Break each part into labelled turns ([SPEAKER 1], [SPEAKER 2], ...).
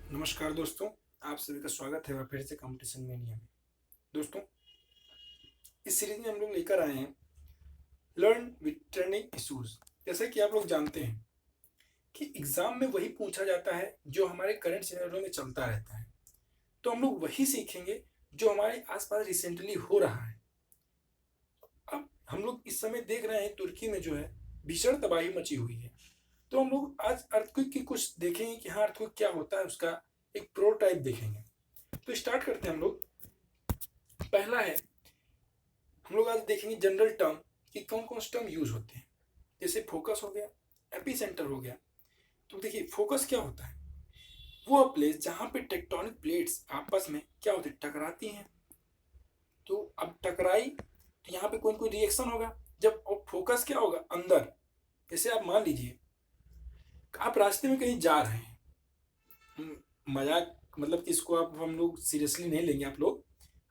[SPEAKER 1] नमस्कार दोस्तों, आप सभी का स्वागत है फिर से कंपटीशन मेनिया में। दोस्तों, इस सीरीज में हम लोग लेकर आए हैं लर्न विथ ट्रेंडिंग इश्यूज। जैसे कि आप लोग जानते हैं कि एग्जाम में वही पूछा जाता है जो हमारे करंट सिनेरियो में चलता रहता है, तो हम लोग वही सीखेंगे जो हमारे आसपास रिसेंटली हो रहा है। अब हम लोग इस समय देख रहे हैं तुर्की में जो है भीषण तबाही मची हुई है, तो हम लोग आज अर्थक्वेक की कुछ देखेंगे कि हाँ अर्थक्वेक क्या होता है, उसका एक प्रोटोटाइप देखेंगे। तो स्टार्ट करते हैं हम लोग। पहला है, हम लोग आज देखेंगे जनरल टर्म कि कौन कौन से टर्म यूज होते हैं। जैसे फोकस हो गया, एपी सेंटर हो गया। तो देखिए फोकस क्या होता है, वो प्लेस जहां पे टेक्टोनिक प्लेट्स आपस में क्या होती है, टकराती हैं। तो अब टकराई तो यहाँ पे कोई कोई रिएक्शन होगा। जब फोकस क्या होगा अंदर, जैसे आप मान लीजिए आप रास्ते में कहीं जा रहे हैं, मजाक मतलब कि इसको आप हम लोग सीरियसली नहीं लेंगे। आप लोग,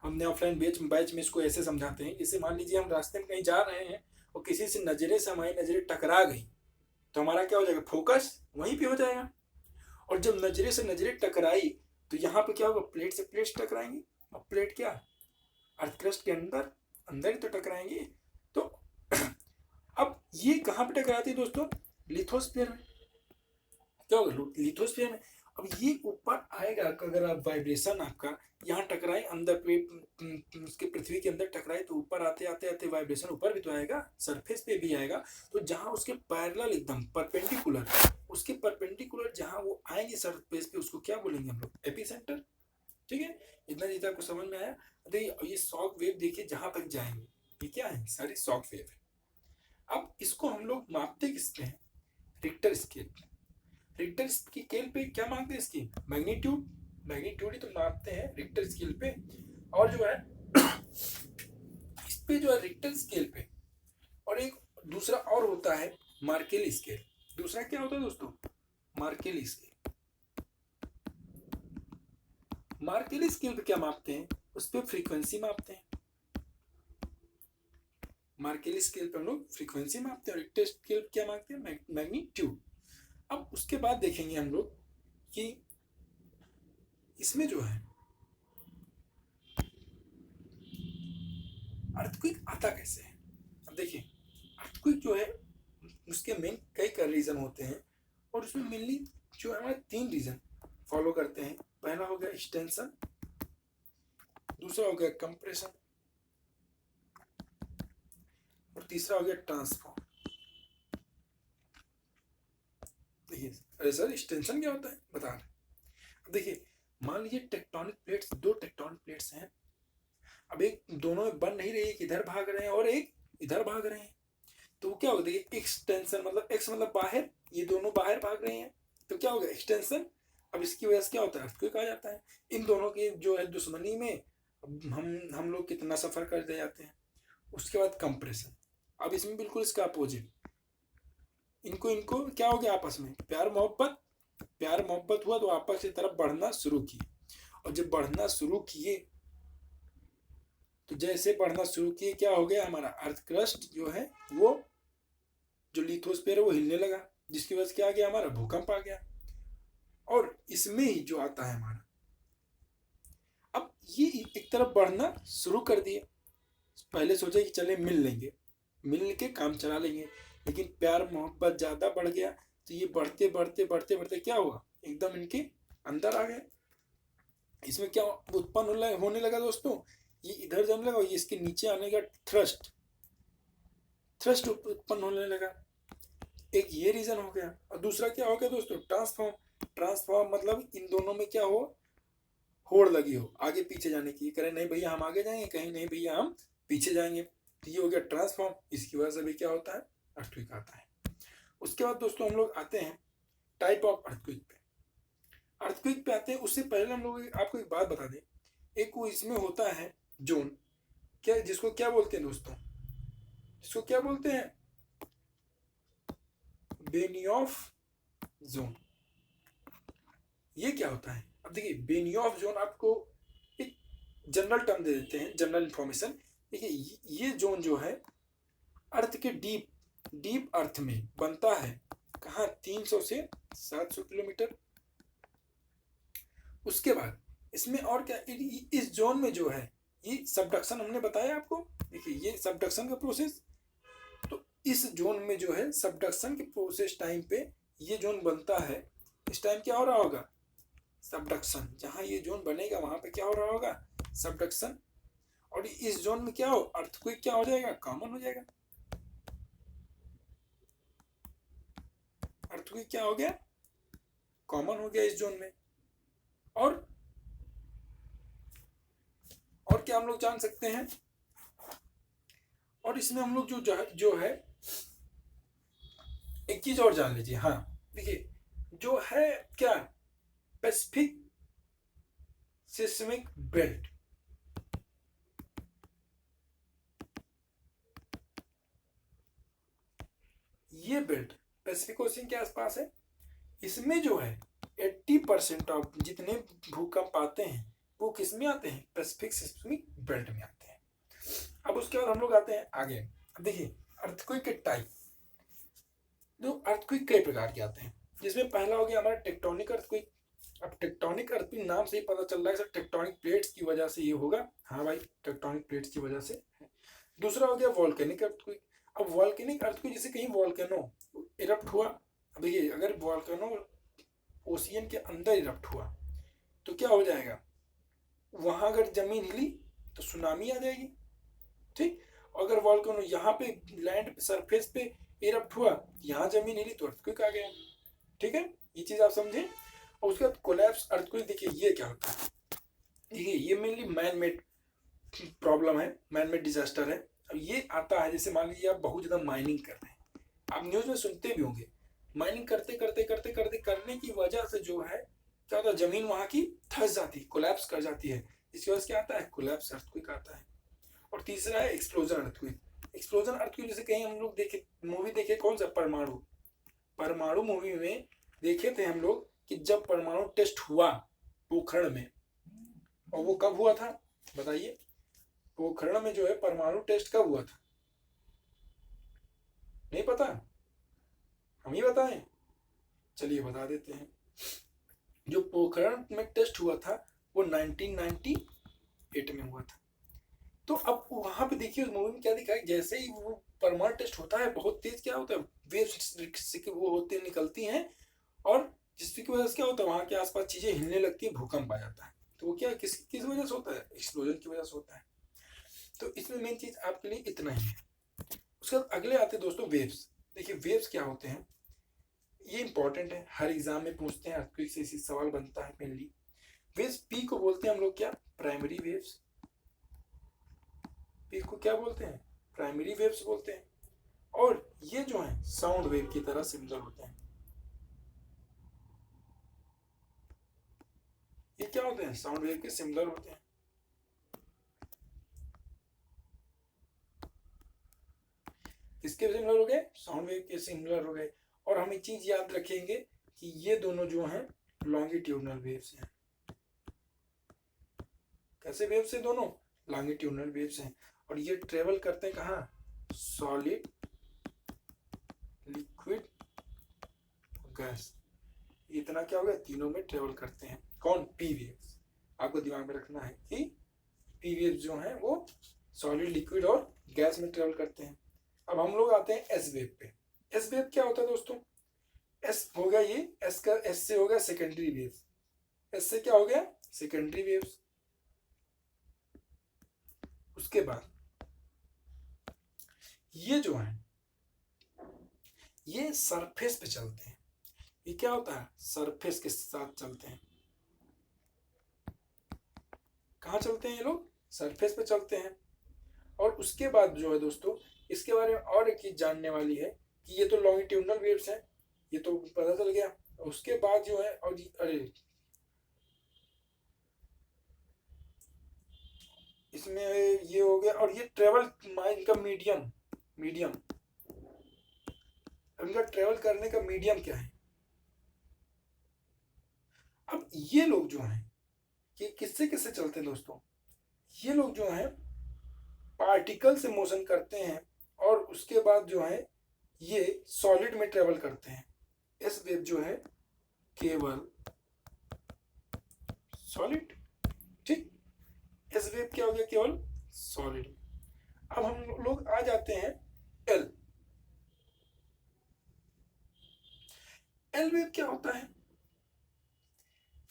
[SPEAKER 1] हमने ऑफलाइन बैच में इसको ऐसे समझाते हैं। जैसे मान लीजिए हम रास्ते में कहीं जा रहे हैं और किसी से नजरे से हमारी नजरें टकरा गई, तो हमारा क्या हो जाएगा, फोकस वहीं पे हो जाएगा। और जब नजरे से नजरें टकराई तो यहाँ पे क्या होगा, प्लेट से प्लेट्स टकराएंगी। और प्लेट क्या, अर्थ क्रस्ट के अंदर अंदर ही तो टकराएंगी। तो अब ये कहाँ पे टकराती है दोस्तों, लिथोस्फीयर में। क्या होगा, लिथोस्फीयर में। अब ये ऊपर आएगा, अगर आप वाइब्रेशन आपका यहाँ टकराए अंदर पे, उसके पृथ्वी के अंदर टकराए, तो ऊपर आते आते आते वाइब्रेशन ऊपर भी तो आएगा, सरफेस पे भी आएगा। तो जहाँ उसके पैरेलल एकदम परपेंडिकुलर, उसके परपेंडिकुलर जहाँ वो आएंगे सरफेस पे, उसको क्या बोलेंगे हम लोग, एपिसेंटर। ठीक है, इतना चीज आपको समझ में आया। देखिए ये शॉक वेव, देखिए जहां तक जाएंगे, ये क्या है, सारी शॉक वेव है। अब इसको हम लोग मापते किसपे हैं, रिक्टर स्केल। रिक्टर स्केल पे क्या मांगते हैं, इसकी मैग्नीट्यूड। मैग्नीट्यूड ही तो मापते हैं रिक्टर स्केल पे। और जो है इस पे जो है रिक्टर स्केल पे, और एक दूसरा और होता है मार्केली स्केल। दूसरा क्या होता है दोस्तों, मार्केली स्केल। मार्केली स्केल पे क्या मापते हैं, उस पर फ्रीक्वेंसी मापते हैं। मार्केली स्केल पे हम लोग फ्रीक्वेंसी मापते हैं और रिक्टर स्केल क्या मापते हैं, मैग्नीट्यूड। अब उसके बाद देखेंगे हम लोग कि इसमें जो है अर्थक्वेक आता कैसे है। अब देखिए अर्थक्वेक जो है उसके मेन कई रीजन होते हैं, और उसमें मेनली जो है हमारे 3 रीजन फॉलो करते हैं। पहला हो गया एक्सटेंशन, दूसरा हो गया कंप्रेशन, और तीसरा हो गया ट्रांसफॉर्म। देखिए अरे सर एक्सटेंशन क्या होता है, बता रहे। अब देखिए मान लीजिए टेक्टोनिक प्लेट्स, 2 टेक्टोनिक प्लेट्स हैं। अब एक दोनों में बन नहीं रही, एक इधर भाग रहे हैं और एक इधर भाग रहे हैं। तो क्या होगा, देखिए एक्सटेंशन मतलब एक्स मतलब बाहर, ये दोनों बाहर भाग रहे हैं, तो क्या होगा एक्सटेंशन। अब इसकी वजह से क्या होता है, अर्थक्वेक आ जाता है। इन दोनों की जो है दुश्मनी में हम लोग कितना सफर कर दे जाते हैं। उसके बाद कंप्रेशन। अब इसमें बिल्कुल इसका अपोजिट, इनको इनको क्या हो गया, आपस में प्यार मोहब्बत। प्यार मोहब्बत हुआ तो आपस की तरफ बढ़ना शुरू किए, और जब बढ़ना शुरू किए तो जैसे बढ़ना शुरू किए क्या हो गया, हमारा अर्थ क्रस्ट जो है वो, जो लिथोस्फीयर है वो हिलने लगा, जिसकी वजह से क्या आ गया, हमारा भूकंप आ गया। और इसमें ही जो आता है हमारा, अब ये एक तरफ बढ़ना शुरू कर दिए। पहले सोचा कि चले मिल लेंगे, मिल के काम चला लेंगे, लेकिन प्यार मोहब्बत ज्यादा बढ़ गया, तो ये बढ़ते बढ़ते बढ़ते बढ़ते क्या हुआ, एकदम इनके अंदर आ गए। इसमें क्या उत्पन्न होने लगा दोस्तों, ये इधर जाने लगा और ये इसके नीचे आने का थ्रस्ट, थ्रस्ट उत्पन्न होने लगा। एक ये रीजन हो गया। और दूसरा क्या हो गया दोस्तों, ट्रांसफॉर्म। ट्रांसफॉर्म मतलब इन दोनों में क्या हो, होड़ लगी हो आगे पीछे जाने की, करें नहीं भैया हम आगे जाएंगे, कहीं नहीं भैया हम पीछे जाएंगे। तो ये हो गया ट्रांसफॉर्म। इसकी वजह से भी क्या होता है, अर्थक्वेक आता है। उसके बाद दोस्तों हम लोग आते हैं टाइप ऑफ अर्थक्वेक पे। अर्थक्वेक पे आते हैं उससे पहले हम लोग आपको एक बात बता दें, एक वो इसमें होता है जोन, क्या जिसको क्या बोलते हैं दोस्तों, जिसको क्या बोलते हैं, बेनियोफ जोन। ये क्या होता है, अब देखिए बेनियोफ जोन आपको एक जनरल टर्म दे देते हैं, जनरल इंफॉर्मेशन। देखिए ये जोन जो है अर्थ के डीप डीप अर्थ में बनता है, कहाँ 300 से 700 किलोमीटर। उसके बाद इसमें और क्या, इस जोन में जो है ये सबडक्शन हमने बताया आपको। देखिए ये सबडक्शन का प्रोसेस, तो इस जोन में जो है सबडक्शन के प्रोसेस टाइम पे ये जोन बनता है, इस टाइम क्या हो रहा होगा, सबडक्शन। जहां ये जोन बनेगा वहां पे क्या हो रहा होगा, सबडक्शन। और इस जोन में क्या हो, अर्थक्वेक क्या हो जाएगा, कॉमन हो जाएगा। अर्थक्वेक क्या हो गया, कॉमन हो गया इस जोन में। और क्या हम लोग जान सकते हैं, और इसमें हम लोग जो है एक चीज और जान लीजिए। हाँ देखिए, जो है क्या, पैसिफिक सिस्मिक बेल्ट, ये बेल्ट पैसिफिक ओशन के आसपास है। इसमें जो है 80% ऑफ जितने भूकंप आते हैं वो किस में आते हैं, पैसिफिक सिस्मिक बेल्ट में आते हैं। अब उसके बाद हम लोग आते हैं आगे। देखिए अर्थक्वेक के टाइप, जो अर्थक्वेक कई प्रकार के आते हैं, जिसमें पहला हो गया हमारा टेक्टोनिक अर्थक्वेक। अब टेक्टोनिक अर्थक्वेक नाम से ही पता चल रहा है सर टेक्टोनिक प्लेट्स की वजह से ये होगा। हाँ भाई, टेक्टोनिक प्लेट्स की वजह से। दूसरा हो गया वॉल्केनिक अर्थक्वेक। अब वॉल्केनिक अर्थक्वेक जैसे कहीं वॉल्केनो इरप्ट हुआ, अब देखिए अगर वॉल्केनो ओशियन के अंदर इरप्ट हुआ तो क्या हो जाएगा, वहां अगर जमीन हिली तो सुनामी आ जाएगी, ठीक। अगर वॉल्केनो यहाँ पे लैंड सरफेस पे इरप्ट हुआ, यहाँ जमीन हिली तो अर्थक्वेक आ गया, ठीक है। ये चीज आप समझे। और उसके बाद कोलैप्स अर्थक्वेक, देखिए ये क्या होता है, देखिए ये मेनली मैन मेड प्रॉब्लम है, मैन मेड डिजास्टर है। अब ये आता है जैसे मान लीजिए आप बहुत ज्यादा माइनिंग कर रहे हैं, आप न्यूज में सुनते भी होंगे, माइनिंग करते करते करते करते करने की वजह से जो है क्या होता है, जमीन वहां की धंस जाती है, कोलैप्स कर जाती है, इसकी वजह से क्या आता है, कोलैप्स अर्थक्वेक आता है। और तीसरा है एक्सप्लोजन अर्थक्वेक। एक्सप्लोजन अर्थक्वेक जैसे कहीं हम लोग देखे, मूवी देखे कौन सा, परमाणु, परमाणु मूवी में देखे थे हम लोग कि जब परमाणु टेस्ट हुआ पोखरण में, और वो कब हुआ था बताइए, पोखरण में जो है परमाणु टेस्ट कब हुआ था, नहीं पता, हम ही बताएं, चलिए बता देते हैं। जो पोखरण में टेस्ट हुआ था वो 1998 में हुआ था। तो अब वहां पे देखिए उस मूवी में क्या दिखाया, जैसे ही वो परमाणु टेस्ट होता है बहुत तेज क्या होता है, वेव्स वो होते निकलती हैं, और जिसकी वजह से क्या होता है, वहां के आसपास चीजें हिलने लगती है, भूकंप आ जाता है। तो वो क्या किस किस वजह से होता है, एक्सप्लोजन की वजह से होता है। तो इसमें मेन चीज आपके लिए इतना ही है। उसके बाद अगले आते हैं दोस्तों वेव्स। देखिए वेव्स क्या होते हैं, ये इंपॉर्टेंट है, हर एग्जाम में पूछते हैं, अर्थक्वेक से इसी सवाल बनता है मेनली। वेव्स पी को बोलते हैं हम लोग क्या, प्राइमरी वेव्स। पी को क्या बोलते हैं, प्राइमरी वेव्स बोलते हैं। और ये जो है साउंड वेव की तरह सिमिलर होते हैं। ये क्या होते हैं, साउंड वेव के सिमिलर होते हैं। किसके सिमिलर हो गए, साउंड वेव के सिमिलर हो गए। और हम एक चीज याद रखेंगे कि ये दोनों जो हैं लॉन्गिट्यूडनल वेव्स हैं। कैसे वेव्स हैं दोनों, लॉन्गिट्यूडनल वेव्स हैं। और ये ट्रेवल करते हैं कहाँ, सॉलिड, लिक्विड, गैस, इतना क्या हो गया, तीनों में ट्रेवल करते हैं। कौन, पी वेव्स। आपको दिमाग में रखना है कि पी वेव्स जो हैं वो सॉलिड, लिक्विड और गैस में ट्रेवल करते हैं। अब हम लोग आते हैं एस वेव पे। एस वेव क्या होता है दोस्तों, एस हो गया ये, एस का एस से हो गया सेकेंडरी वेव्स, एस से क्या हो गया, सेकेंडरी वेव्स। उसके बाद ये जो है ये सरफेस पे चलते हैं। ये क्या होता है, सरफेस के साथ चलते हैं। कहाँ चलते हैं ये लोग, सरफेस पे चलते हैं। और उसके बाद जो है दोस्तों, इसके बारे में और एक चीज जानने वाली है कि ये तो लॉन्गिट्यूडनल वेव्स है, ये तो पता चल गया। उसके बाद जो है, और अरे इसमें ये हो गया, और ये ट्रेवल, इनका मीडियम, मीडियम, इनका ट्रेवल करने का मीडियम क्या है। अब ये लोग जो हैं कि किससे किससे चलते हैं दोस्तों, ये लोग जो हैं पार्टिकल से मोशन करते हैं, और उसके बाद जो है ये सॉलिड में ट्रेवल करते हैं। एस वेव जो है केवल सॉलिड। ठीक, एस वेव क्या हो गया, केवल सॉलिड। अब हम लोग आ जाते हैं एल। एल वेव क्या होता है?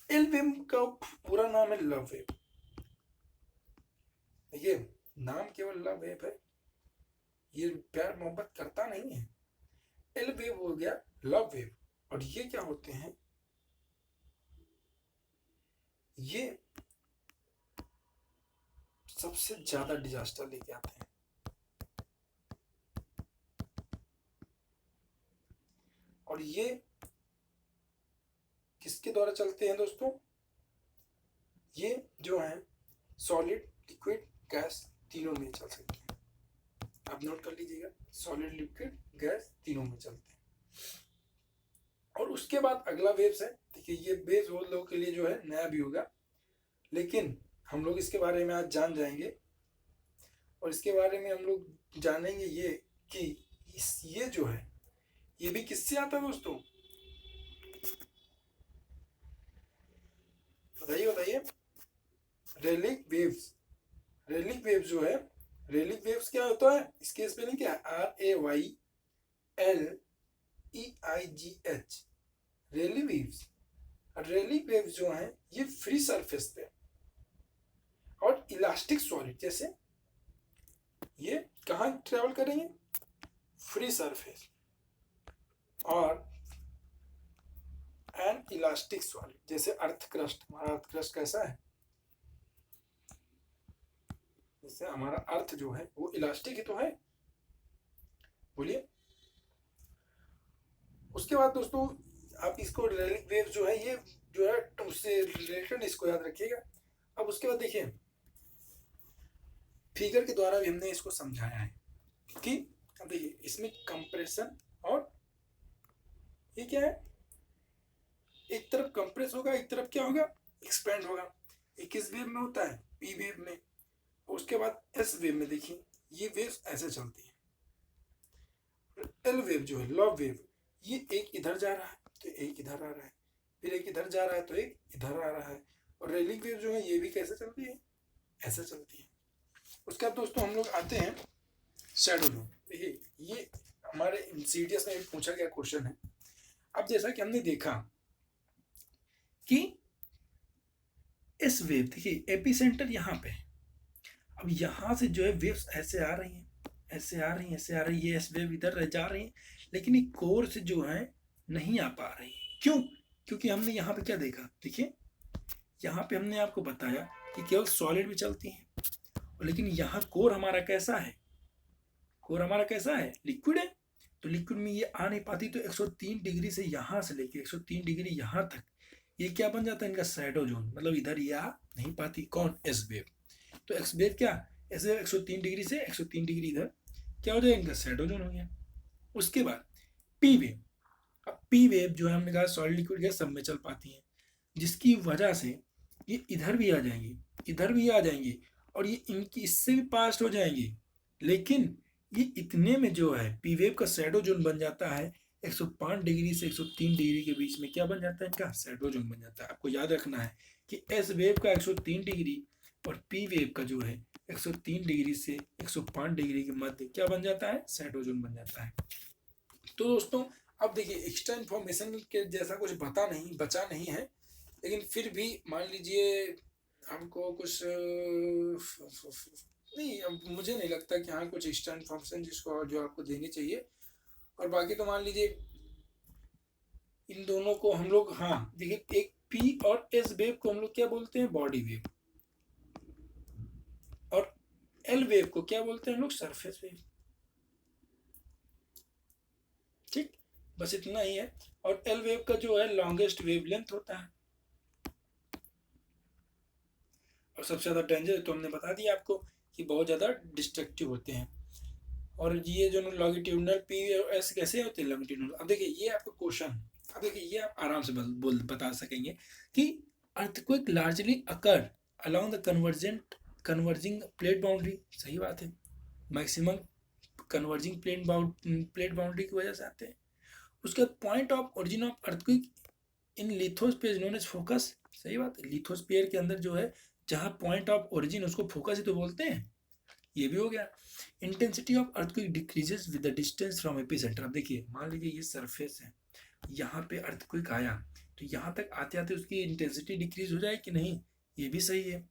[SPEAKER 1] एल वेव का पूरा नाम है लव वेव। ये नाम केवल लव वेव है, ये प्यार मोहब्बत करता नहीं है। एल वेव हो गया लव वेव। और ये क्या होते हैं? ये सबसे ज्यादा डिजास्टर लेके आते हैं। और ये किसके द्वारा चलते हैं दोस्तों? ये जो है सॉलिड, लिक्विड, गैस तीनों में चल सकते हैं। आप नोट कर लीजिएगा, सॉलिड, लिक्विड, गैस तीनों में चलते हैं। और उसके बाद अगला वेव्स है। देखिए ये वेव्स वो लोगों के लिए जो है नया भी होगा, लेकिन हम लोग इसके बारे में आज जान जाएंगे। और इसके बारे में हम लोग जानेंगे ये कि ये जो है ये भी किससे आता है दोस्तों? बताइए बताइए। Relic waves. रेलिक वेव्स जो है, रेलिक वेव्स क्या होता है? इसके स्पेलिंग क्या है? RAYLEIGH। रेली वेव्स। रेलिक वेव्स जो है ये फ्री सरफेस पे और इलास्टिक सॉलिड, जैसे ये कहाँ ट्रेवल करेंगे? फ्री सरफेस और एन इलास्टिक सॉलिड, जैसे अर्थ क्रस्ट। हमारा अर्थ क्रस्ट कैसा है? जैसे हमारा अर्थ जो है वो इलास्टिक ही तो है। बोलिए। उसके बाद दोस्तों आप इसको रेलिक वेव जो है ये जो है उससे रिलेटेड, इसको याद रखिएगा। अब उसके बाद देखिए फिगर के द्वारा भी हमने इसको समझाया है कि अब देखिए इसमें कंप्रेशन और ये क्या है? एक तरफ कंप्रेस होगा, एक तरफ क्या होगा? एक्सपेंड होगा। एक किस वेव में होता है? पी वेव में। उसके बाद एस वेव में देखिए ये वेव्स ऐसे चलती है। एल वेव जो है लव वेव, ये एक इधर जा रहा है तो एक इधर आ रहा है, फिर एक इधर जा रहा है तो एक इधर आ रहा है। और रेलिक वेव जो है ये भी कैसे चलती है? ऐसे चलती है। उसके बाद दोस्तों हम लोग आते हैं शैडो जोन। देखिए ये हमारे सीडीएस में पूछा गया क्वेश्चन है। अब जैसा कि हमने देखा कि इस वेव, देखिए एपिसेंटर यहाँ पे है। अब यहाँ से जो है वेव्स ऐसे आ रही हैं, ऐसे आ रही हैं, ऐसे आ रही है। ये एस वेव इधर जा रही है, लेकिन ये कोर से जो है नहीं आ पा रही है। क्यों? क्योंकि हमने यहाँ पे क्या देखा? देखिए यहाँ पे हमने आपको बताया कि केवल सॉलिड भी चलती हैं, लेकिन यहाँ कोर हमारा कैसा है? कोर हमारा कैसा है? लिक्विड है। तो लिक्विड में ये आ नहीं पाती, तो 103 डिग्री से यहाँ से लेके 103 डिग्री यहाँ तक ये क्या बन जाता है? इनका शैडो जोन। मतलब इधर ये आ नहीं पाती। कौन? S wave. तो एक्स वेव क्या? एस वेव 103 डिग्री से 103 डिग्री इधर क्या हो जाएगा? इनका शैडो जोन हो गया। उसके बाद पी वेव। अब पी वेव जो है हमने कहा सॉलिड, लिक्विड, गैस सब में चल पाती है, जिसकी वजह से ये इधर भी आ जाएंगी, इधर भी आ जाएंगी, और ये इनकी इससे भी पास हो जाएंगी। लेकिन ये इतने में जो है पी वेव का शैडो जोन बन जाता है 105 डिग्री से 103 डिग्री के बीच में। क्या बन जाता है? इनका शैडो जोन बन जाता है। आपको याद रखना है कि एस वेव का 103 डिग्री और पी वेव का जो है 103 डिग्री से 105 डिग्री के मध्य क्या बन जाता है? शैडो जोन बन जाता है। तो दोस्तों अब देखिए एक्स्ट्रा इन्फॉर्मेशन के जैसा कुछ बचा नहीं है, लेकिन फिर भी मान लीजिए हमको कुछ नहीं, अब मुझे नहीं लगता कि हाँ कुछ एक्स्ट्रा इन्फॉर्मेशन जिसको जो आपको देनी चाहिए। और बाकी तो मान लीजिए इन दोनों को हम लोग, हाँ देखिए एक पी और एस वेव को हम लोग क्या बोलते हैं? Body wave. और एल वेव को क्या बोलते हैं हम लोग? Surface wave. ठीक, बस इतना ही है। और एल वेव का जो है लॉन्गेस्ट वेवलेंथ होता है, और सबसे ज्यादा डेंजर तो हमने बता दिया आपको कि बहुत ज्यादा डिस्ट्रक्टिव होते हैं। और ये जो लॉन्गिट्यूडनल पी और एस कैसे होते हैं? लॉन्गिट्यूडनल। अब देखिए ये आपका क्वेश्चन, अब देखिए ये आप आराम से बता सकेंगे कि earthquake largely occur along the converging plate boundary. सही बात है, मैक्सिमम कन्वर्जिंग प्लेट बाउंड्री की वजह से आते हैं। उसके बाद point of origin of earthquake in lithosphere known as focus सही बात है, लिथोस्फीयर के अंदर जो है जहाँ पॉइंट ऑफ ओरिजिन उसको फोकस ही तो बोलते हैं। ये भी हो गया। Intensity of earthquake decreases with the distance from epicentre. अब देखिए मान लीजिए ये सरफेस है, यहाँ पे अर्थक्वेक आया तो यहाँ तक आते आते उसकी इंटेंसिटी डिक्रीज हो जाए कि नहीं, ये भी सही है।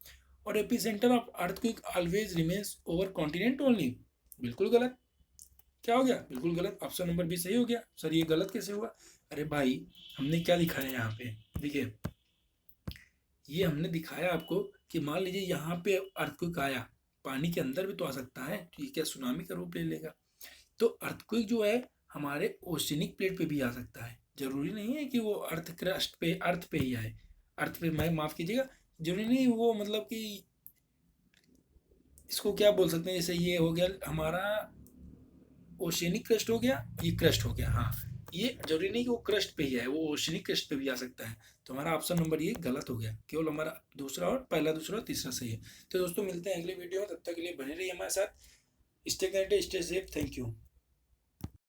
[SPEAKER 1] और epicentre of earthquake always remains over continent only, बिल्कुल गलत। क्या हो गया, बिल्कुल गलत। ऑप्शन नंबर बी सही हो गया। सर ये गलत कैसे हुआ? अरे भाई हमने क्या दिखाया यहाँ पे, देखिए ये हमने दिखाया आपको कि मान लीजिए यहाँ पे अर्थक्वेक आया, पानी के अंदर भी तो आ सकता है, तो ये क्या सुनामी का रूप ले लेगा। तो अर्थक्वेक जो है हमारे ओशिनिक प्लेट पे भी आ सकता है, जरूरी नहीं है कि वो अर्थ क्रस्ट पे, अर्थ पे ही आए। अर्थ पे, मैं माफ कीजिएगा, जरूरी नहीं वो मतलब कि इसको क्या बोल सकते हैं, जैसे ये हो गया हमारा ओशिनिक क्रस्ट हो गया, ये क्रस्ट हो गया, हाँ ये जरूरी नहीं कि वो क्रस्ट पे ही आए, वो ओशिनिक क्रस्ट पे भी आ सकता है। तो हमारा ऑप्शन नंबर ये गलत हो गया, केवल हमारा दूसरा और पहला, दूसरा और तीसरा सही है। तो दोस्तों मिलते हैं अगले वीडियो में, तब तक के लिए बने रहिए हमारे साथ। Stay connected, stay safe, thank you.